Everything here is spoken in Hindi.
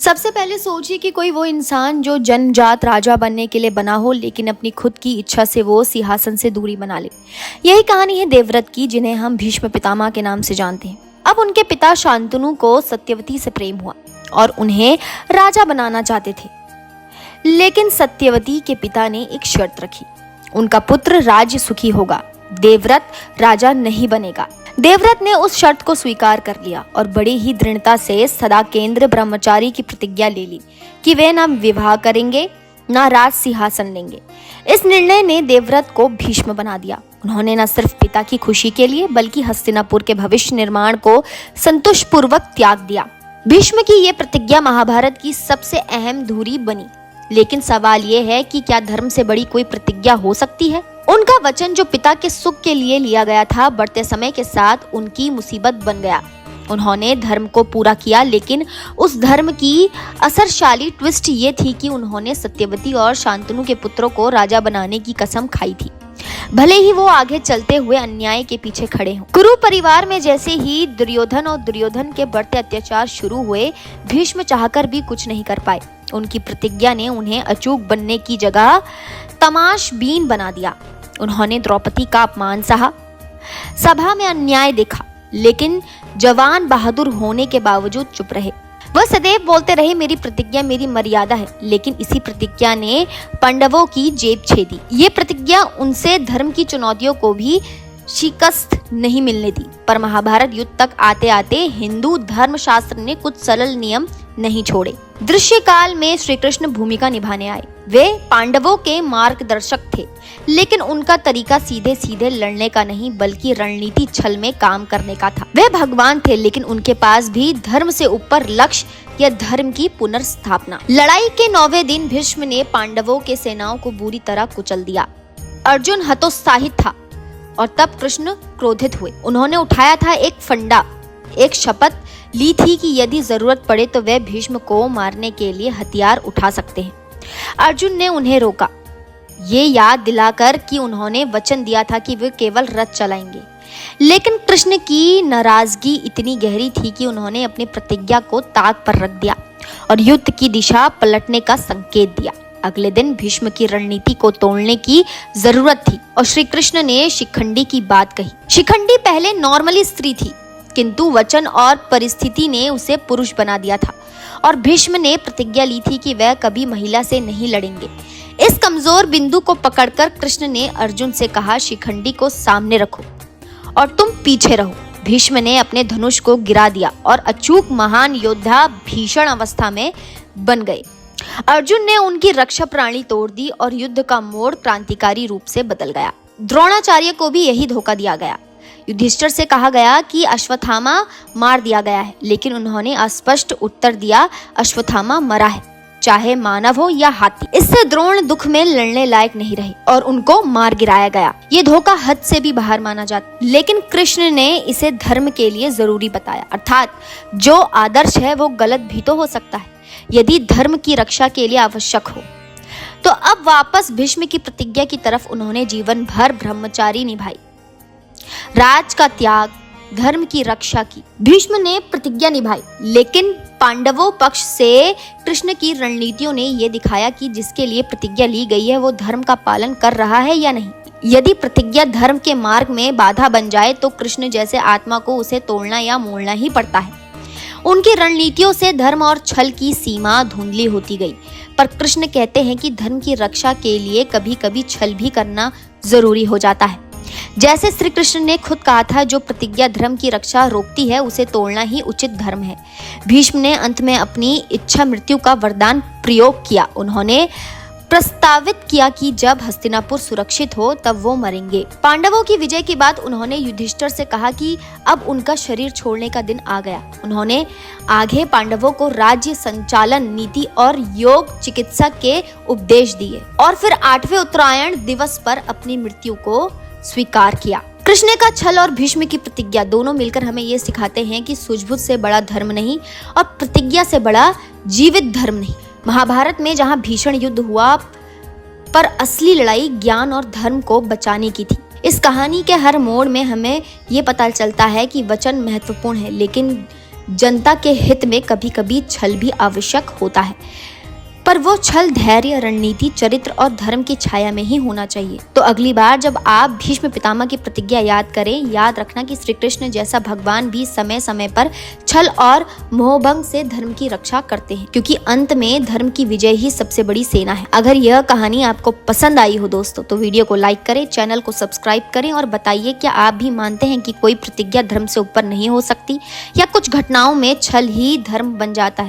सबसे पहले सोचिए कि कोई वो इंसान जो जन्मजात राजा बनने के लिए बना हो, लेकिन अपनी खुद की इच्छा से वो सिंहासन से दूरी बना ले। यही कहानी है देवव्रत की, जिन्हें हम भीष्म पितामह के नाम से जानते हैं। अब उनके पिता शांतनु को सत्यवती से प्रेम हुआ और उन्हें राजा बनाना चाहते थे, लेकिन सत्यवती के पिता ने एक शर्त रखी। उनका पुत्र राज्य सुखी होगा, देवव्रत राजा नहीं बनेगा। देवव्रत ने उस शर्त को स्वीकार कर लिया और बड़ी ही दृढ़ता से सदा केंद्र ब्रह्मचारी की प्रतिज्ञा ले ली कि वे ना विवाह करेंगे ना राज सिंहासन लेंगे। इस निर्णय ने देवव्रत को भीष्म बना दिया। उन्होंने न सिर्फ पिता की खुशी के लिए बल्कि हस्तिनापुर के भविष्य निर्माण को संतोष पूर्वक त्याग दिया। भीष्म की ये प्रतिज्ञा महाभारत की सबसे अहम धुरी बनी। लेकिन सवाल ये है कि क्या धर्म से बड़ी कोई प्रतिज्ञा हो सकती है? उनका वचन जो पिता के सुख के लिए लिया गया था, बढ़ते समय के साथ उनकी मुसीबत बन गया। उन्होंने धर्म को पूरा किया, लेकिन उस धर्म की असरशाली ट्विस्ट ये थी कि उन्होंने सत्यवती और शांतनु के पुत्रों को राजा बनाने की कसम खाई थी, भले ही वो आगे चलते हुए अन्याय के पीछे खड़े हों। कुरु परिवार में जैसे ही दुर्योधन और दुर्योधन के बढ़ते अत्याचार शुरू हुए, भीष्म चाहकर भी कुछ नहीं कर पाए। उनकी प्रतिज्ञा ने उन्हें अचूक बनने की जगह तमाशबीन बना दिया। उन्होंने द्रौपदी का अपमान सहा, सभा में अन्याय देखा, लेकिन जवान बहादुर होने के बावजूद चुप रहे। वह सदैव बोलते रहे, मेरी प्रतिज्ञा मेरी मर्यादा है। लेकिन इसी प्रतिज्ञा ने पांडवों की जेब छेदी। ये प्रतिज्ञा उनसे धर्म की चुनौतियों को भी शिकस्त नहीं मिलने दी। पर महाभारत युद्ध तक आते आते हिंदू धर्मशास्त्र ने कुछ सरल नियम नहीं छोड़े। दृश्य काल में श्री कृष्ण भूमिका निभाने आए। वे पांडवों के मार्गदर्शक थे, लेकिन उनका तरीका सीधे सीधे लड़ने का नहीं बल्कि रणनीति छल में काम करने का था। वे भगवान थे, लेकिन उनके पास भी धर्म से ऊपर लक्ष्य या धर्म की पुनर्स्थापना। लड़ाई के 9वें दिन भीष्म ने पांडवों के सेनाओं को बुरी तरह कुचल दिया। अर्जुन हतोत्साहित था और तब कृष्ण क्रोधित हुए। उन्होंने उठाया था एक फंडा, एक शपथ ली थी कि यदि जरूरत पड़े तो वे भीष्म को मारने के लिए हथियार उठा सकते हैं। अर्जुन ने उन्हें रोका, ये याद दिलाकर कि उन्होंने वचन दिया था कि वे केवल रथ चलाएंगे। लेकिन कृष्ण की नाराजगी इतनी गहरी थी कि उन्होंने अपनी प्रतिज्ञा को ताक पर रख दिया और युद्ध की दिशा पलटने का संकेत दिया। अगले दिन भीष्म की रणनीति को तोड़ने की जरूरत थी और श्री कृष्ण ने शिखंडी की बात कही। शिखंडी पहले नॉर्मली स्त्री थी, किंतु वचन और परिस्थिति ने उसे पुरुष बना दिया था और भीष्म ने प्रतिज्ञा ली थी कि वह कभी महिला से नहीं लड़ेंगे। इस कमजोर बिंदु को पकड़कर कृष्ण ने अर्जुन से कहा, शिखंडी को सामने रखो और तुम पीछे रहो। भीष्म ने अपने धनुष को गिरा दिया और अचूक महान योद्धा भीषण अवस्था में बन गए। अर्जुन ने उनकी रक्षा प्रणाली तोड़ दी और युद्ध का मोड़ क्रांतिकारी रूप से बदल गया। द्रोणाचार्य को भी यही धोखा दिया गया। युधिष्ठिर से कहा गया कि अश्वत्थामा मार दिया गया है, लेकिन उन्होंने अस्पष्ट उत्तर दिया, अश्वत्थामा मरा है, चाहे मानव हो या हाथी। इससे द्रोण दुख में लड़ने लायक नहीं रहे और उनको मार गिराया गया। ये धोखा हद से भी बाहर माना जाता, लेकिन कृष्ण ने इसे धर्म के लिए जरूरी बताया। अर्थात जो आदर्श है वो गलत भी तो हो सकता है यदि धर्म की रक्षा के लिए आवश्यक हो। तो अब वापस भीष्म की प्रतिज्ञा की तरफ उन्होंने जीवन भर ब्रह्मचारी निभाई, राज का त्याग, धर्म की रक्षा की। भीष्म ने प्रतिज्ञा निभाई, लेकिन पांडवों पक्ष से कृष्ण की रणनीतियों ने यह दिखाया कि जिसके लिए प्रतिज्ञा ली गई है वो धर्म का पालन कर रहा है या नहीं। यदि प्रतिज्ञा धर्म के मार्ग में बाधा बन जाए तो कृष्ण जैसे आत्मा को उसे तोड़ना या मोड़ना ही पड़ता है। उनकी रणनीतियों से धर्म और छल की सीमा धुंधली होती गई। पर कृष्ण कहते हैं कि धर्म की रक्षा के लिए कभी कभी छल भी करना जरूरी हो जाता है। जैसे श्री कृष्ण ने खुद कहा था, जो प्रतिज्ञा धर्म की रक्षा रोकती है उसे तोड़ना ही उचित धर्म है। भीष्म ने अंत में अपनी इच्छा मृत्यु का वरदान प्रयोग किया। उन्होंने प्रस्तावित किया कि जब हस्तिनापुर सुरक्षित हो तब वो मरेंगे। पांडवों की विजय के बाद उन्होंने युधिष्ठिर से कहा कि अब उनका शरीर छोड़ने का दिन आ गया। उन्होंने आगे पांडवों को राज्य संचालन, नीति और योग चिकित्सा के उपदेश दिए और फिर 8वें उत्तरायण दिवस पर अपनी मृत्यु को स्वीकार किया। कृष्ण का छल और भीष्म की प्रतिज्ञा दोनों मिलकर हमें ये सिखाते हैं कि सूझबूझ से बड़ा धर्म नहीं और प्रतिज्ञा से बड़ा जीवित धर्म नहीं। महाभारत में जहां भीषण युद्ध हुआ, पर असली लड़ाई ज्ञान और धर्म को बचाने की थी। इस कहानी के हर मोड़ में हमें ये पता चलता है कि वचन महत्वपूर्ण है, लेकिन जनता के हित में कभी कभी छल भी आवश्यक होता है, पर वो छल धैर्य, रणनीति, चरित्र और धर्म की छाया में ही होना चाहिए। तो अगली बार जब आप भीष्म पितामह की प्रतिज्ञा याद करें, याद रखना कि श्री कृष्ण जैसा भगवान भी समय समय पर छल और मोहभंग से धर्म की रक्षा करते हैं, क्योंकि अंत में धर्म की विजय ही सबसे बड़ी सेना है। अगर यह कहानी आपको पसंद आई हो दोस्तों, तो वीडियो को लाइक करें, चैनल को सब्सक्राइब करें और बताइए क्या आप भी मानते हैं कि कोई प्रतिज्ञा धर्म से ऊपर नहीं हो सकती, या कुछ घटनाओं में छल ही धर्म बन जाता है।